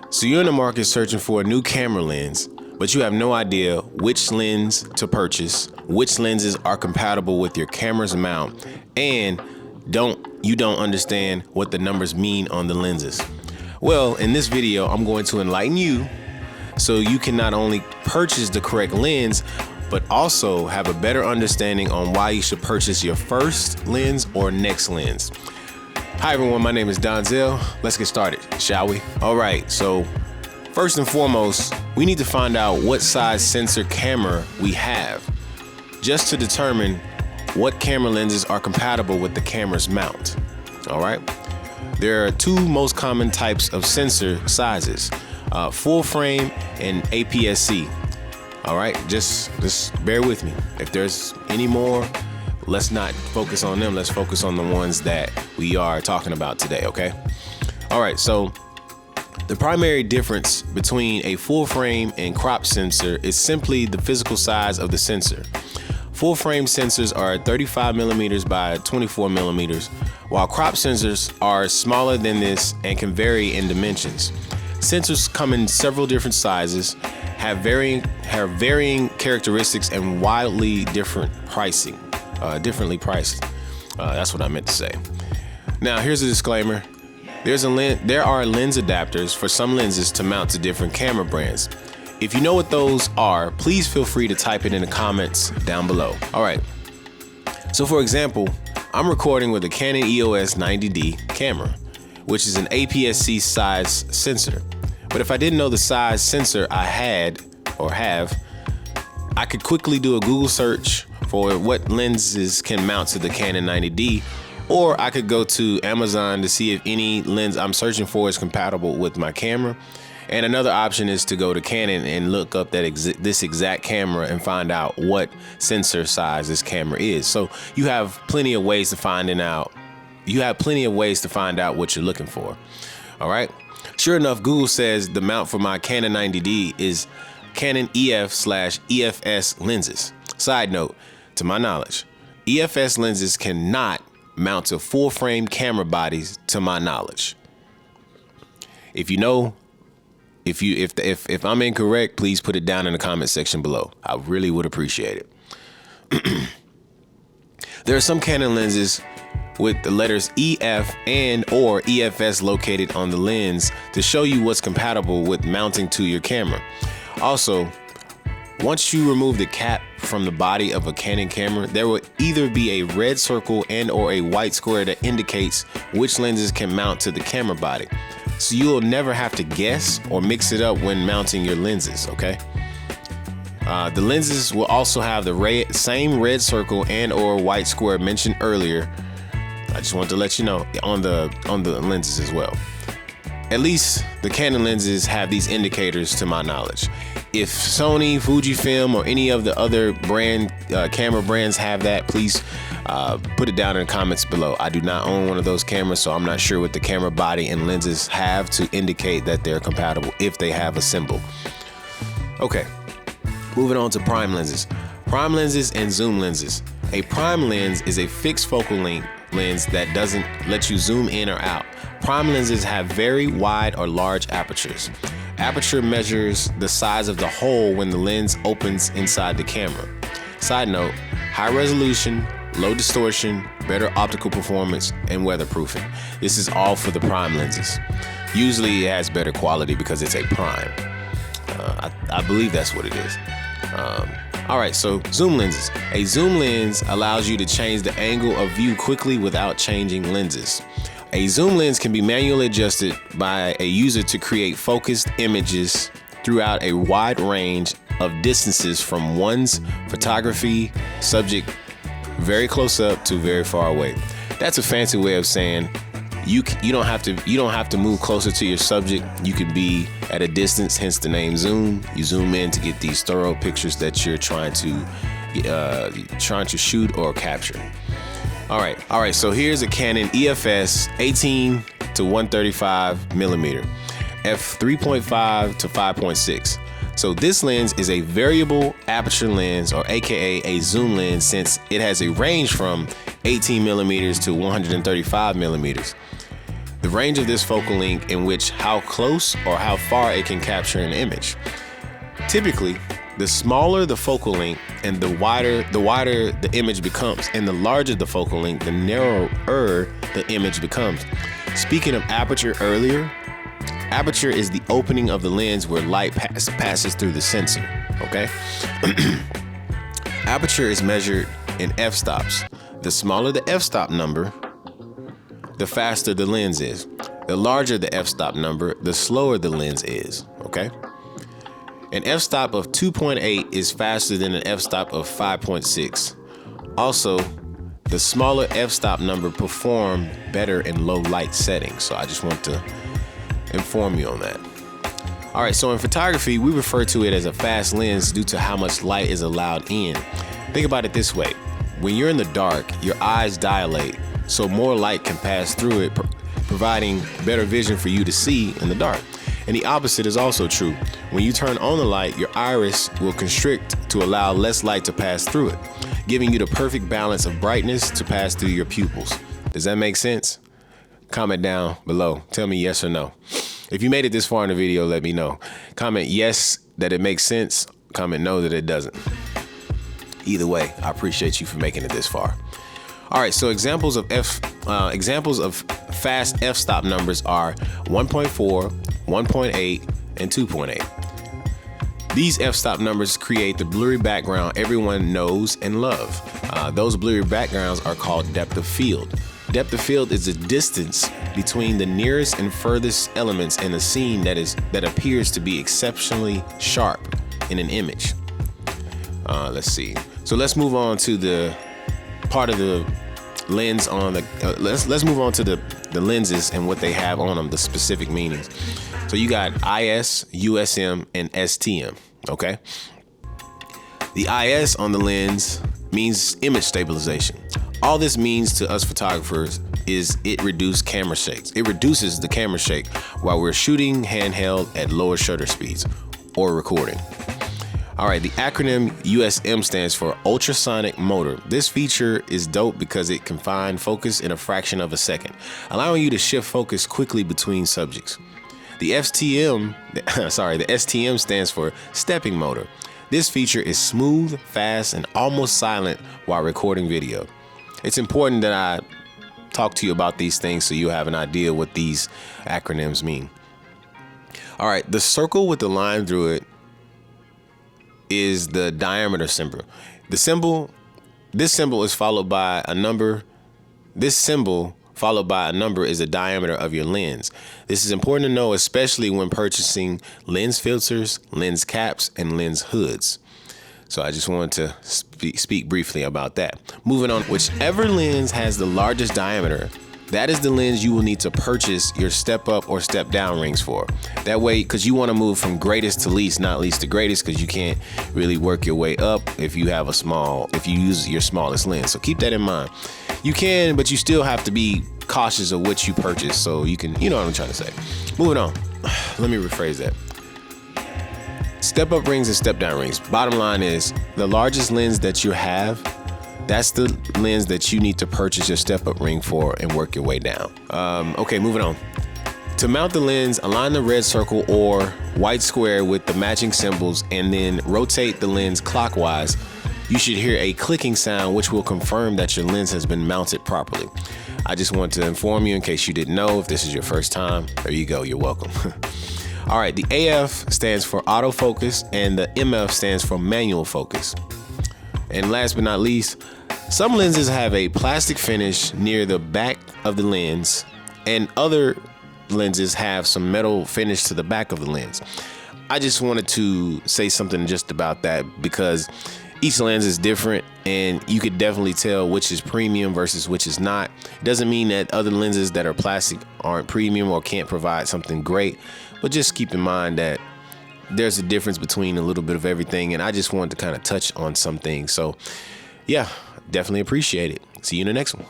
So you're in the market searching for a new camera lens, but you have no idea which lens to purchase, which lenses are compatible with your camera's mount, and you don't understand what the numbers mean on the lenses. Well, in this video, I'm going to enlighten you so you can not only purchase the correct lens, but also have a better understanding on why you should purchase your first lens or next lens. Hi everyone, my name is Donzel. Let's get started, shall we? All right, so first and foremost, we need to find out what size sensor camera we have, just to determine what camera lenses are compatible with the camera's mount. All right, there are two most common types of sensor sizes, full frame and APS-C. All right, just bear with me. If there's any more, let's not focus on them. Let's focus on the ones that we are talking about today, okay? All right, so the primary difference between a full frame and crop sensor is simply the physical size of the sensor. Full frame sensors are 35 millimeters by 24 millimeters, while crop sensors are smaller than this and can vary in dimensions. Sensors come in several different sizes, have varying characteristics, and wildly different pricing. Differently priced. That's what I meant to say. Now, here's a disclaimer. There are lens adapters for some lenses to mount to different camera brands. If you know what those are, please feel free to type it in the comments down below. All right. So for example, I'm recording with a Canon EOS 90D camera, which is an APS-C size sensor. But if I didn't know the size sensor I had or have, I could quickly do a Google search for what lenses can mount to the Canon 90D, or I could go to Amazon to see if any lens I'm searching for is compatible with my camera. And another option is to go to Canon and look up this exact camera and find out what sensor size this camera is. So you have plenty of ways to find out. You have plenty of ways to find out what you're looking for. All right. Sure enough, Google says the mount for my Canon 90D is Canon EF/EFS lenses. Side note, to my knowledge, EFS lenses cannot mount to full frame camera bodies, to my knowledge. If you know, if I'm incorrect, please put it down in the comment section below. I really would appreciate it. There are some Canon lenses with the letters EF and/or EFS located on the lens to show you what's compatible with mounting to your camera. Also, once you remove the cap from the body of a Canon camera, there will either be a red circle and/or a white square that indicates which lenses can mount to the camera body. So you'll never have to guess or mix it up when mounting your lenses, okay? The lenses will also have the same red circle and/or white square mentioned earlier. I just want to let you know on the lenses as well. At least the Canon lenses have these indicators to my knowledge. If Sony, Fujifilm, or any of the other camera brands have that, please put it down in the comments below. I do not own one of those cameras, so I'm not sure what the camera body and lenses have to indicate that they're compatible, if they have a symbol. Okay, moving on to prime lenses. Prime lenses and zoom lenses. A prime lens is a fixed focal length lens that doesn't let you zoom in or out. Prime lenses have very wide or large apertures. Aperture measures the size of the hole when the lens opens inside the camera. Side note, high resolution, low distortion, better optical performance, and weatherproofing. This is all for the prime lenses. Usually it has better quality because it's a prime. I believe that's what it is. All right, so zoom lenses. A zoom lens allows you to change the angle of view quickly without changing lenses. A zoom lens can be manually adjusted by a user to create focused images throughout a wide range of distances from one's photography subject very close up to very far away. That's a fancy way of saying you don't have to move closer to your subject. You can be at a distance, hence the name zoom. You zoom in to get these thorough pictures that you're trying to shoot or capture. All right, so here's a Canon EFS 18 to 135 millimeter, f3.5 to 5.6. So this lens is a variable aperture lens, or AKA a zoom lens, since it has a range from 18 millimeters to 135 millimeters. the range of this focal length in which how close or how far it can capture an image. Typically, the smaller the focal length and the wider the image becomes, and the larger the focal length, the narrower the image becomes. Speaking of aperture earlier, aperture is the opening of the lens where light passes through the sensor, okay? Aperture is measured in f-stops. The smaller the f-stop number, the faster the lens is. The larger the f-stop number, the slower the lens is, okay? An f-stop of 2.8 is faster than an f-stop of 5.6. Also, the smaller f-stop number perform better in low light settings. So I just want to inform you on that. All right, so in photography, we refer to it as a fast lens due to how much light is allowed in. Think about it this way. When you're in the dark, your eyes dilate, so more light can pass through it, providing better vision for you to see in the dark. And the opposite is also true. When you turn on the light, your iris will constrict to allow less light to pass through it, giving you the perfect balance of brightness to pass through your pupils. Does that make sense? Comment down below. Tell me yes or no. If you made it this far in the video, let me know. Comment yes that it makes sense. Comment no that it doesn't. Either way, I appreciate you for making it this far. All right, so examples of fast f-stop numbers are 1.4, 1.8, and 2.8. These f-stop numbers create the blurry background everyone knows and loves. Those blurry backgrounds are called depth of field. Depth of field is the distance between the nearest and furthest elements in a scene that appears to be exceptionally sharp in an image. Let's see. So let's move on to the part of the lens on the let's move on to the lenses and what they have on them, the specific meanings. So you got IS, USM, and STM, okay? The IS on the lens means image stabilization. All this means to us photographers is it reduces camera shakes. It reduces the camera shake while we're shooting handheld at lower shutter speeds or recording. All right, the acronym USM stands for ultrasonic motor. This feature is dope because it can find focus in a fraction of a second, allowing you to shift focus quickly between subjects. The STM stands for stepping motor. This feature is smooth, fast, and almost silent while recording video. It's important that I talk to you about these things so you have an idea what these acronyms mean. All right, the circle with the line through it is the diameter symbol. This symbol is followed by a number. This symbol followed by a number is the diameter of your lens. This is important to know, especially when purchasing lens filters, lens caps, and lens hoods. So I just wanted to speak briefly about that. Moving on, whichever lens has the largest diameter, that is the lens you will need to purchase your step up or step down rings for. That way, because you want to move from greatest to least, not least to greatest, because you can't really work your way up if you use your smallest lens. So keep that in mind. You can, but you still have to be cautious of what you purchase so you can, you know what I'm trying to say. Moving on, let me rephrase that. Step up rings and step down rings. Bottom line is the largest lens that you have, that's the lens that you need to purchase your step-up ring for and work your way down. Okay, moving on. To mount the lens, align the red circle or white square with the matching symbols and then rotate the lens clockwise. You should hear a clicking sound which will confirm that your lens has been mounted properly. I just want to inform you in case you didn't know, if this is your first time, there you go, you're welcome. All right, the AF stands for autofocus and the MF stands for manual focus. And last but not least, some lenses have a plastic finish near the back of the lens, and other lenses have some metal finish to the back of the lens. I just wanted to say something just about that because each lens is different and you could definitely tell which is premium versus which is not. It doesn't mean that other lenses that are plastic aren't premium or can't provide something great, but just keep in mind that there's a difference between a little bit of everything, and I just wanted to kind of touch on some things. So yeah, definitely appreciate it. See you in the next one.